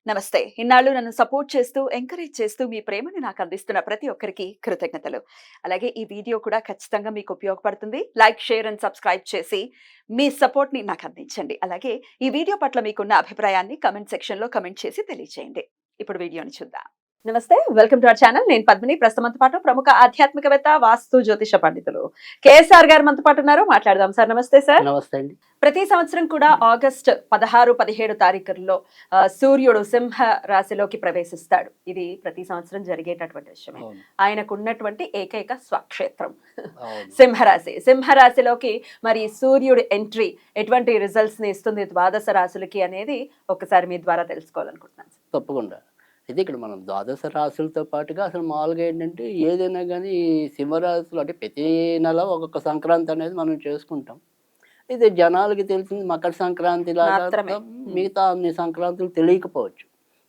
నమస్తే. ఇన్నాళ్ళు నన్ను సపోర్ట్ చేస్తూ, ఎంకరేజ్ చేస్తూ మీ ప్రేమని నాకు అందిస్తున్న ప్రతి ఒక్కరికి కృతజ్ఞతలు. అలాగే ఈ వీడియో కూడా ఖచ్చితంగా మీకు ఉపయోగపడుతుంది. లైక్, షేర్ అండ్ సబ్స్క్రైబ్ చేసి మీ సపోర్ట్‌ని నాకు అందించండి. అలాగే ఈ వీడియో పట్ల మీకున్న అభిప్రాయాన్ని కామెంట్ సెక్షన్‌లో కామెంట్ చేసి తెలియజేయండి. ఇప్పుడు వీడియోని చూద్దాం. నమస్తే. Welcome to our channel. నేను పద్మిని. ప్రస్తుతం మనతో పాటు ప్రముఖ ఆధ్యాత్మికవేత్త, వాస్తు జ్యోతిష పండితులు కేఎస్ఆర్ గారు మనతో పాటు ఉన్నారు. మాట్లాడదాం సార్. నమస్తే సార్. నమస్తే అండి. ప్రతి సంవత్సరం కూడా ఆగస్ట్ 16, 17 తారీఖుల్లో సూర్యుడు సింహ రాశిలోకి ప్రవేశిస్తాడు. ఇది ప్రతి సంవత్సరం జరిగేటటువంటి విషయమే. ఆయనకున్నటువంటి ఏకైక స్వక్షేత్రం సింహరాశి. సింహరాశిలోకి మరి సూర్యుడు ఎంట్రీ ఎటువంటి రిజల్ట్స్ ని ఇస్తుంది ద్వాదశ రాశులకి అనేది ఒకసారి మీ ద్వారా తెలుసుకోవాలనుకుంటున్నాను. తప్పకుండా. అయితే ఇక్కడ మనం ద్వాదశ రాశులతో పాటుగా అసలు మామూలుగా ఏంటంటే ఏదైనా కానీ సింహరాశులు అంటే ప్రతి నెల ఒక్కొక్క సంక్రాంతి అనేది మనం చేసుకుంటాం. అయితే జనాలకి తెలిసింది మకర సంక్రాంతి లాగా మిగతా అన్ని సంక్రాంతులు తెలియకపోవచ్చు.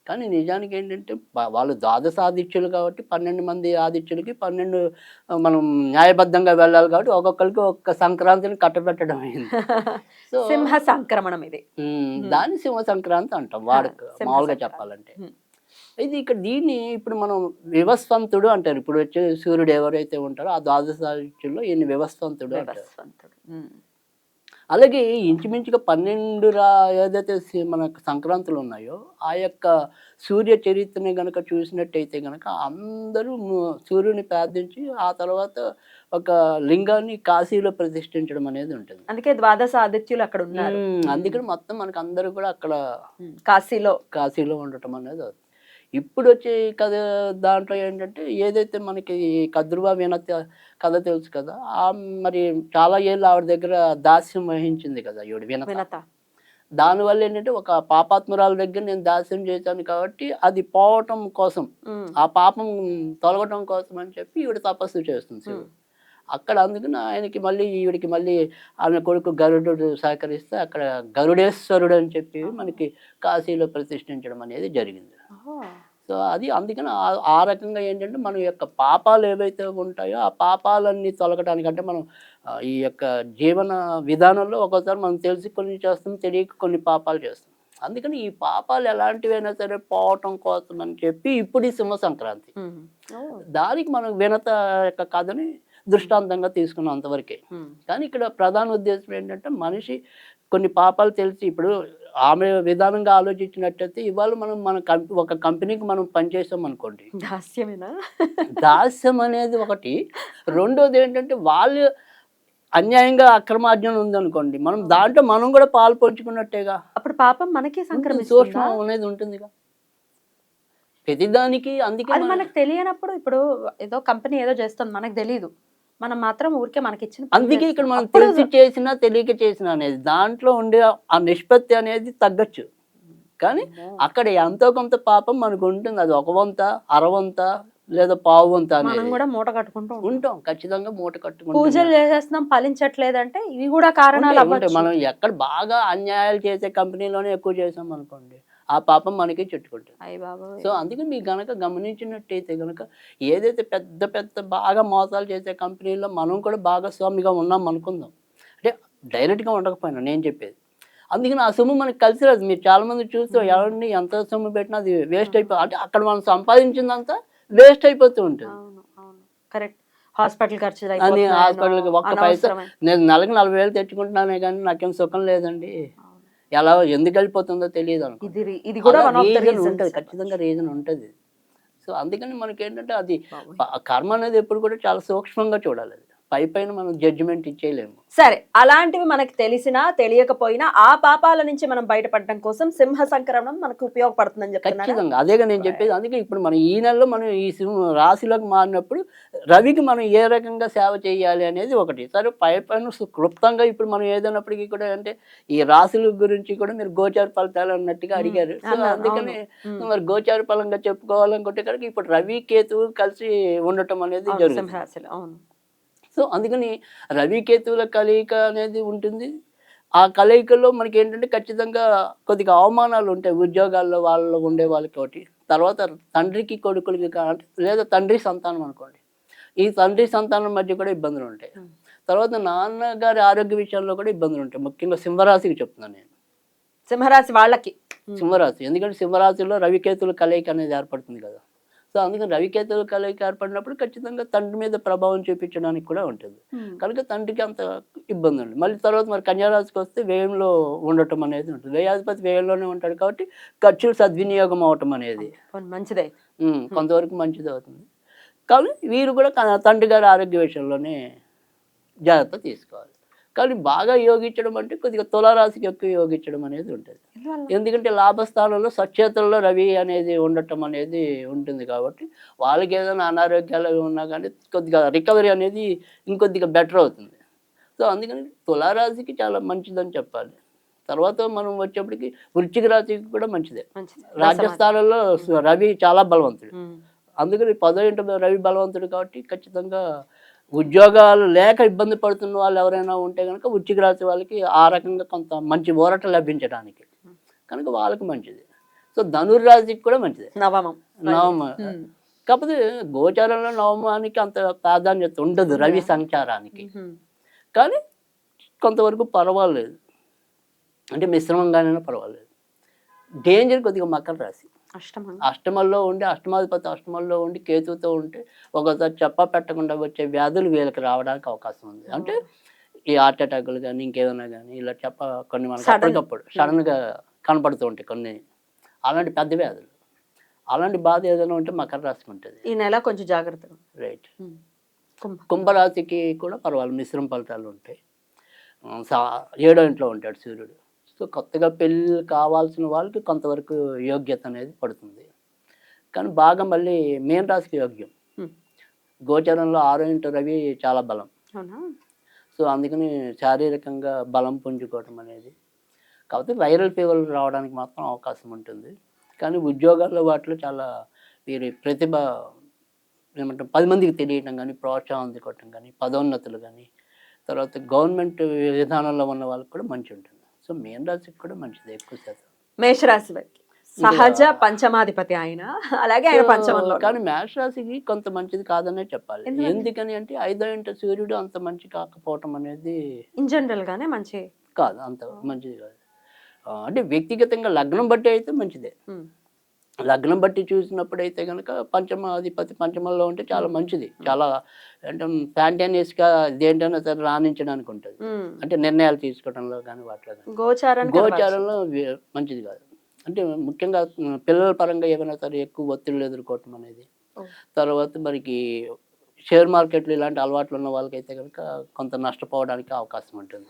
కానీ నిజానికి ఏంటంటే వాళ్ళు ద్వాదశ ఆదిత్యులు కాబట్టి 12 మంది ఆదిత్యులకి 12 మనం న్యాయబద్ధంగా వెళ్ళాలి కాబట్టి ఒక్కొక్కరికి ఒక్క సంక్రాంతిని కట్టబెట్టడం అయింది. సో సింహ సంక్రమణం ఇది. దాన్ని సింహ సంక్రాంతి అంటాం వాడుక మామూలుగా చెప్పాలంటే. అయితే ఇక్కడ దీన్ని ఇప్పుడు మనం వివస్వంతుడు అంటారు. ఇప్పుడు వచ్చే సూర్యుడు ఎవరైతే ఉంటారో ఆ ద్వాదశ ఆదిత్యుల్లో ఈయన వివస్వంతుడు అంటారు. అలాగే ఇంచుమించుగా 12 ఏదైతే మనకు సంక్రాంతులు ఉన్నాయో ఆ యొక్క సూర్య చరిత్రని గనక చూసినట్టయితే గనక అందరూ సూర్యుని ప్రార్థించి ఆ తర్వాత ఒక లింగాన్ని కాశీలో ప్రతిష్ఠించడం అనేది ఉంటుంది. అందుకే ద్వాదశ ఆదిత్యులు అక్కడ ఉన్నారు. అందుకని మొత్తం మనకు అందరూ కూడా అక్కడ కాశీలో ఉండటం అనేది. ఇప్పుడు వచ్చే కథ దాంట్లో ఏంటంటే ఏదైతే మనకి కద్రువా వినత కథ తెలుసు కదా, మరి చాలా ఏళ్ళు ఆవిడ దగ్గర దాస్యం వహించింది కదా ఈవిడ వినత. దానివల్ల ఏంటంటే ఒక పాపాత్మురాల దగ్గర నేను దాస్యం చేశాను కాబట్టి అది పోవటం కోసం, ఆ పాపం తొలగటం కోసం అని చెప్పి ఈవిడ తపస్సు చేస్తుంది. అక్కడ అందుకని ఆయనకి మళ్ళీ ఈవిడికి మళ్ళీ ఆమె కొడుకు గరుడు సహకరిస్తే అక్కడ గరుడేశ్వరుడు అని చెప్పి మనకి కాశీలో ప్రతిష్ఠించడం అనేది జరిగింది. సో అది అందుకని ఆ రకంగా ఏంటంటే మన యొక్క పాపాలు ఏవైతే ఉంటాయో ఆ పాపాలన్నీ తొలగటానికి అంటే మనం ఈ యొక్క జీవన విధానంలో ఒక్కోసారి మనం తెలిసి కొన్ని చేస్తాం, తెలియక కొన్ని పాపాలు చేస్తాం. అందుకని ఈ పాపాలు ఎలాంటివైనా సరే పోవటం కోసం అని చెప్పి ఇప్పుడు ఈ సింహ సంక్రాంతి, దానికి మనం వినత యొక్క కథని దృష్టాంతంగా తీసుకున్నాం అంతవరకే. కానీ ఇక్కడ ప్రధాన ఉద్దేశం ఏంటంటే మనిషి కొన్ని పాపాలు తెలిసి ఇప్పుడు ఆమె విధానంగా ఆలోచించినట్టయితే ఇవాళ మనం ఒక కంపెనీకి మనం పనిచేసాం అనుకోండి, దాస్యం అనేది ఒకటి. రెండోది ఏంటంటే వాళ్ళు అన్యాయంగా అక్రమార్జన ఉందనుకోండి, మనం దాంట్లో మనం కూడా పాలు పంచుకున్నట్టేగా. అప్పుడు పాపం మనకి సూక్ష్మం అనేది ఉంటుందిగా ప్రతిదానికి. అందుకే మనకు తెలియనప్పుడు ఇప్పుడు ఏదో కంపెనీ ఏదో చేస్తుంది మనకు తెలియదు, మనం మాత్రం ఊరికే మనకిచ్చిన. అందుకే ఇక్కడ మనం తెలిసి చేసినా తెలియక చేసినా అనేది దాంట్లో ఉండే ఆ నిష్పత్తి అనేది తగ్గచ్చు. కానీ అక్కడ ఎంతో కొంత పాపం మనకు ఉంటుంది. అది 1 వంత 1/2 వంత లేదా 1/4 వంత అనేది కూడా మూట కట్టుకుంటూ ఉంటాం. ఖచ్చితంగా మూట కట్టుకుంటాం. పూజలు చేసేస్తున్నాం ఫలించట్లేదంటే ఇవి కూడా కారణాలు అవ్వచ్చు. మనం ఎక్కడ బాగా అన్యాయాలు చేసే కంపెనీలోనే ఎక్కువ చేసాం అనుకోండి, ఆ పాపం మనకి చుట్టుకుంటుంది. సో అందుకని మీకు గనక గమనించినట్టయితే గనక ఏదైతే పెద్ద పెద్ద బాగా మోసాలు చేసే కంపెనీల్లో మనం కూడా భాగస్వామిగా ఉన్నాం అనుకుందాం. అంటే డైరెక్ట్గా ఉండకపోయినా నేను చెప్పేది. అందుకని ఆ సొమ్ము మనకి కలిసి రాదు. మీరు చాలా మంది చూస్తే ఎవరిని ఎంత సొమ్ము పెట్టినా అది వేస్ట్ అయిపో, అంటే అక్కడ మనం సంపాదించిందంతా వేస్ట్ అయిపోతూ ఉంటుంది. కరెక్ట్. హాస్పిటల్ ఖర్చు అని హాస్పిటల్కి ఒక్క పైసా నేను నెలకు 40,000 తెచ్చుకుంటున్నానే కానీ నాకేం సుఖం లేదండి, ఎలా ఎందుకు వెళ్ళిపోతుందో తెలియదు అనుకో. ఉంటుంది, ఖచ్చితంగా రీజన్ ఉంటుంది. సో అందుకని మనకి ఏంటంటే అది కర్మ అనేది ఎప్పుడు కూడా చాలా సూక్ష్మంగా చూడాలి. పైన మనం జడ్జిమెంట్ ఇచ్చేయలేము. సరే, అలాంటివి మనకి తెలిసినా తెలియకపోయినా ఆ పాపాల నుంచి మనం బయటపడడం కోసం సింహ సంక్రమణం మనకు ఉపయోగపడుతుందని చెప్తున్నారు. ఖచ్చితంగా అదేగా నేను చెప్పేది. అందుకే ఇప్పుడు మనం ఈ నెలలో మనం ఈ రాశిలోకి మారినప్పుడు రవికి మనం ఏ రకంగా సేవ చేయాలి అనేది ఒకటి. సరే పైన క్లుప్తంగా ఇప్పుడు మనం ఏదైనప్పటికీ కూడా అంటే ఈ రాశుల గురించి కూడా మీరు గోచార ఫలితాలు అన్నట్టుగా అడిగారు. సో అందుకని మరి గోచార ఫలంగా చెప్పుకోవాలనుకుంటే కనుక ఇప్పుడు రవి కేతువు కలిసి ఉండటం అనేది జరుగుతుంది. సో అందుకని రవికేతువుల కలయిక అనేది ఉంటుంది. ఆ కలయికలో మనకి ఏంటంటే ఖచ్చితంగా కొద్దిగా అవమానాలు ఉంటాయి ఉద్యోగాల్లో వాళ్ళు ఉండే వాళ్ళకి ఒకటి. తర్వాత తండ్రికి కొడుకులకి లేదా తండ్రి సంతానం అనుకోండి, ఈ తండ్రి సంతానం మధ్య కూడా ఇబ్బందులు ఉంటాయి. తర్వాత నాన్నగారి ఆరోగ్య విషయాల్లో కూడా ఇబ్బందులు ఉంటాయి. ముఖ్యంగా సింహరాశికి చెప్తున్నాను నేను. సింహరాశి వాళ్ళకి సింహరాశి. ఎందుకంటే సింహరాశిలో రవికేతుల కలయిక అనేది ఏర్పడుతుంది కదా. సో అందుకని రవికేతుల కలయిక ఏర్పడినప్పుడు ఖచ్చితంగా తండ్రి మీద ప్రభావం చూపించడానికి కూడా ఉంటుంది. కనుక తండ్రికి అంత ఇబ్బంది ఉంది. మళ్ళీ తర్వాత మరి కన్యారాశికి వస్తే వ్యయంలో ఉండటం అనేది ఉంటుంది. వ్యయాధిపతి వ్యయంలోనే ఉంటాడు కాబట్టి ఖర్చులు సద్వినియోగం అవటం అనేది మంచిదే, కొంతవరకు మంచిది అవుతుంది. కానీ వీరు కూడా తండ్రి గారి ఆరోగ్య విషయంలోనే జాగ్రత్త తీసుకోవాలి. కానీ బాగా యోగించడం అంటే కొద్దిగా తులారాశికి ఎక్కువ యోగించడం అనేది ఉంటుంది. ఎందుకంటే లాభస్థానంలో సచేతల్లో రవి అనేది ఉండటం అనేది ఉంటుంది కాబట్టి వాళ్ళకి ఏదైనా అనారోగ్యాలు ఉన్నా కానీ కొద్దిగా రికవరీ అనేది ఇంకొద్దిగా బెటర్ అవుతుంది. సో అందుకని తులారాశికి చాలా మంచిదని చెప్పాలి. తర్వాత మనం వచ్చేప్పటికి వృశ్చిక రాశికి కూడా మంచిదే. రాజస్థానంలో రవి చాలా బలవంతుడు. అందుకని 10వ ఇంట రవి బలవంతుడు కాబట్టి ఖచ్చితంగా ఉద్యోగాలు లేక ఇబ్బంది పడుతున్న వాళ్ళు ఎవరైనా ఉంటే కనుక వృశ్చిక రాశి వాళ్ళకి ఆ రకంగా కొంత మంచి ఊరట లభించడానికి కనుక వాళ్ళకి మంచిది. సో ధనుర్రాశికి కూడా మంచిది. నవమ కాకపోతే గోచారంలో నవమానికి అంత ప్రాధాన్యత ఉండదు రవి సంచారానికి. కానీ కొంతవరకు పర్వాలేదు, అంటే మిశ్రమంగానే పర్వాలేదు. డేంజర్ కొద్దిగా మకర రాశి. అష్టమంలో ఉండి అష్టమాధిపతి అష్టమంలో ఉండి కేతువుతో ఉంటే ఒకసారి చెప్ప పెట్టకుండా వచ్చే వ్యాధులు వీళ్ళకి రావడానికి అవకాశం ఉంది. అంటే ఈ హార్ట్ అటాకులు కానీ ఇంకేదైనా కానీ ఇలా కొన్ని మనకు అప్పటికప్పుడు సడన్గా కనపడుతూ ఉంటాయి కొన్ని అలాంటి పెద్ద వ్యాధులు. అలాంటి బాధ ఏదైనా ఉంటే మకర రాశికి ఉంటుంది. ఈ నెల కొంచెం జాగ్రత్తగా. రైట్. కుంభరాశికి కూడా పర్వాలేదు, మిశ్రమ ఫలితాలు ఉంటాయి. 7వ ఇంట్లో ఉంటాడు సూర్యుడు. సో కొత్తగా పెళ్ళి కావాల్సిన వాళ్ళకి కొంతవరకు యోగ్యత అనేది పడుతుంది. కానీ బాగా మళ్ళీ మీన రాశికి యోగ్యం. గోచరంలో 6వ ఇంట రవి చాలా బలం. సో అందుకని శారీరకంగా బలం పుంజుకోవటం అనేది. కాకపోతే వైరల్ ఫీవర్లు రావడానికి మాత్రం అవకాశం ఉంటుంది. కానీ ఉద్యోగాల్లో వాటిలో చాలా వీరి ప్రతిభ ఏమంటారు 10 మందికి తెలియటం కానీ, ప్రోత్సాహం అందుకోవటం కానీ, పదోన్నతులు కానీ, తర్వాత గవర్నమెంట్ విధానంలో ఉన్న వాళ్ళకి కూడా మంచి ఉంటుంది. సో మీన రాశికి కూడా మంచిది ఎక్కువ శాతం. మేషరాశి వారికి సహజ పంచమాధిపతి ఆయన, అలాగే ఆయన పంచమంలో. కానీ మేష రాశికి కొంత మంచిది కాదనే చెప్పాలి. ఎందుకని అంటే 5వ ఇంట సూర్యుడు అంత మంచి కాకపోవటం అనేది ఇన్ జనరల్ గానే మంచి కాదు, అంత మంచిది కాదు. అంటే వ్యక్తిగతంగా లగ్నం బట్టి అయితే మంచిదే. లగ్నం బట్టి చూసినప్పుడైతే కనుక పంచమాధిపతి పంచమంలో ఉంటే చాలా మంచిది. చాలా అంటే స్పాంటేనియస్గా దేంటైనా సరే రాణించడానికి ఉంటుంది. అంటే నిర్ణయాలు తీసుకోవడంలో కానీ వాటిలో కానీ. గోచారంలో మంచిది కాదు. అంటే ముఖ్యంగా పిల్లల పరంగా ఏమైనా సరే ఎక్కువ ఒత్తిళ్ళు ఎదుర్కోవటం అనేది. తర్వాత మనకి షేర్ మార్కెట్లు ఇలాంటి అలవాట్లు ఉన్న వాళ్ళకైతే కనుక కొంత నష్టపోవడానికి అవకాశం ఉంటుంది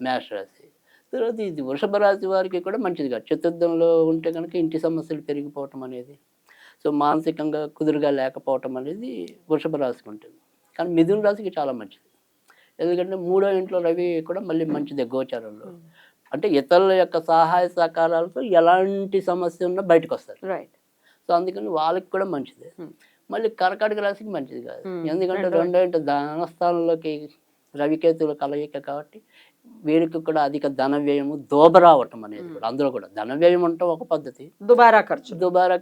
మేష రాశి. తర్వాత ఇది వృషభ రాశి వారికి కూడా మంచిది కాదు. చతుర్థంలో ఉంటే కనుక ఇంటి సమస్యలు పెరిగిపోవటం అనేది, సో మానసికంగా కుదురుగా లేకపోవటం అనేది వృషభ రాశికి ఉంటుంది. కానీ మిథున రాశికి చాలా మంచిది. ఎందుకంటే 3వ ఇంట్లో రవి కూడా మళ్ళీ మంచిదే గోచారంలో. అంటే ఇతరుల యొక్క సహాయ సహకారాలతో ఎలాంటి సమస్య ఉన్నా బయటకు వస్తారు. సో అందుకని వాళ్ళకి కూడా మంచిదే. మళ్ళీ కర్కాటక రాశికి మంచిది కాదు. ఎందుకంటే 2వ ఇంట ధనస్థానంలోకి రవికేతుల కలయిక కాబట్టి వీరికి కూడా అధిక ధన వ్యయము దోబరావటం అనేది కూడా. అందులో కూడా ధన వ్యయం ఉండటం ఒక పద్ధతి, దుబారా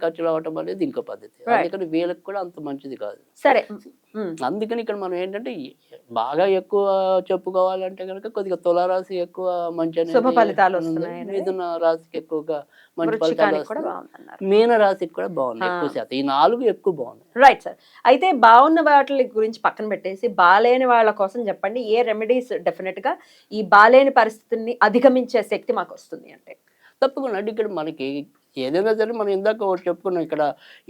ఖర్చులు అవటం అనేది ఇంకో పద్ధతి. అందుకని వీళ్ళకి కూడా అంత మంచిది కాదు. సరే, అందుకని ఇక్కడ మనం ఏంటంటే బాగా ఎక్కువ చెప్పుకోవాలంటే కనుక కొద్దిగా తులారాశి ఎక్కువ మంచి మిథున రాశికి ఎక్కువగా మంచి ఫలితాలు వస్తున్నాయి. మీన రాశికి కూడా బాగుంది ఎక్కువ శాతం. ఈ 4 ఎక్కువ బాగున్నాయి. Right sir. అయితే బాగున్న వాటి గురించి పక్కన పెట్టేసి బాలేని వాళ్ళ కోసం చెప్పండి, ఏ రెమెడీస్ డెఫినెట్ గా ఈ బాలేని పరిస్థితిని అధిగమించే శక్తి మాకు వస్తుంది అంటే? తప్పకుండా అండి. ఇక్కడ మనకి ఏదైనా సరే మనం ఇందాక ఒకటి చెప్పుకున్నాం, ఇక్కడ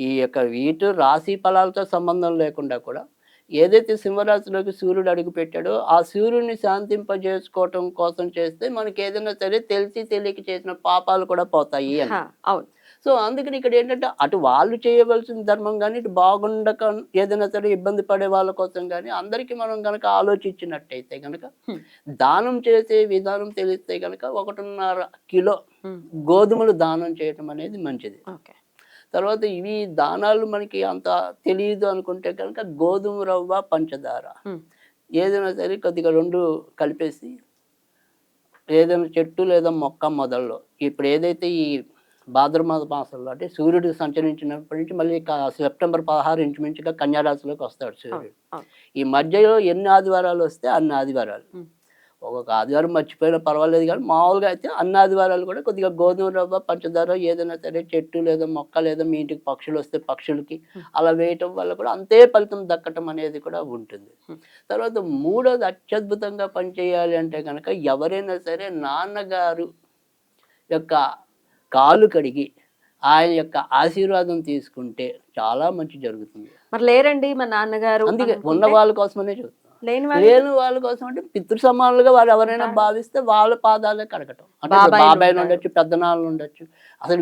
ఈ యొక్క వీటి రాశి ఫలాలతో సంబంధం లేకుండా కూడా ఏదైతే సింహరాశిలోకి సూర్యుడు అడుగు పెట్టాడో ఆ సూర్యుడిని శాంతింపజేసుకోవటం కోసం చేస్తే మనకి ఏదైనా సరే తెలిసి తెలియక చేసిన పాపాలు కూడా పోతాయి అని. అవును. సో అందుకని ఇక్కడ ఏంటంటే అటు వాళ్ళు చేయవలసిన ధర్మం కానీ, ఇటు బాగుండక ఏదైనా సరే ఇబ్బంది పడే వాళ్ళ కోసం కానీ అందరికీ మనం కనుక ఆలోచించినట్టయితే కనుక దానం చేసే విధానం తెలిస్తే కనుక 1.5 కిలో గోధుమలు దానం చేయటం అనేది మంచిది. తర్వాత ఇవి దానాలు మనకి అంత తెలియదు అనుకుంటే కనుక గోధుమ రవ్వ పంచదార ఏదైనా సరే కొద్దిగా 2 కలిపేసి ఏదైనా చెట్టు లేదా మొక్క మొదల్లో ఇప్పుడు ఏదైతే ఈ భాద్రమాద మాసంలో అంటే సూర్యుడు సంచరించినప్పటి నుంచి మళ్ళీ సెప్టెంబర్ 16 ఇంచుమించుగా కన్యారాశిలోకి వస్తాడు సూర్యుడు. ఈ మధ్యలో ఎన్ని ఆదివారాలు వస్తే అన్ని ఆదివారాలు ఒక్కొక్క ఆదివారం మర్చిపోయినా పర్వాలేదు కానీ మామూలుగా అయితే అన్ని ఆదివారాలు కూడా కొద్దిగా గోధుమ రవ్వ పంచదార ఏదైనా సరే చెట్టు లేదా మొక్క లేదా మీ ఇంటికి పక్షులు వస్తే పక్షులకి అలా వేయటం వల్ల కూడా అంతే ఫలితం దక్కటం అనేది కూడా ఉంటుంది. తర్వాత మూడోది అత్యద్భుతంగా పనిచేయాలి అంటే కనుక ఎవరైనా సరే నాన్నగారు యొక్క కాలు కడిగి ఆయన యొక్క ఆశీర్వాదం తీసుకుంటే చాలా మంచి జరుగుతుంది. మరి లేరండి మా నాన్నగారు అందుకే ఉన్న అనుకుంటే? వాళ్ళ కోసమనే చెప్తున్నాను. లేని వాళ్ళు లేని వాళ్ళ కోసం అంటే పితృ సమానులుగా వారు ఎవరైనా భావిస్తే వాళ్ళ పాదాలే కడగటం. అంటే ఇప్పుడు బాబాయిలు బాబాయిలు ఉంటారు. ఉండొచ్చు, పెద్దనాళ్ళు ఉండొచ్చు. అసలు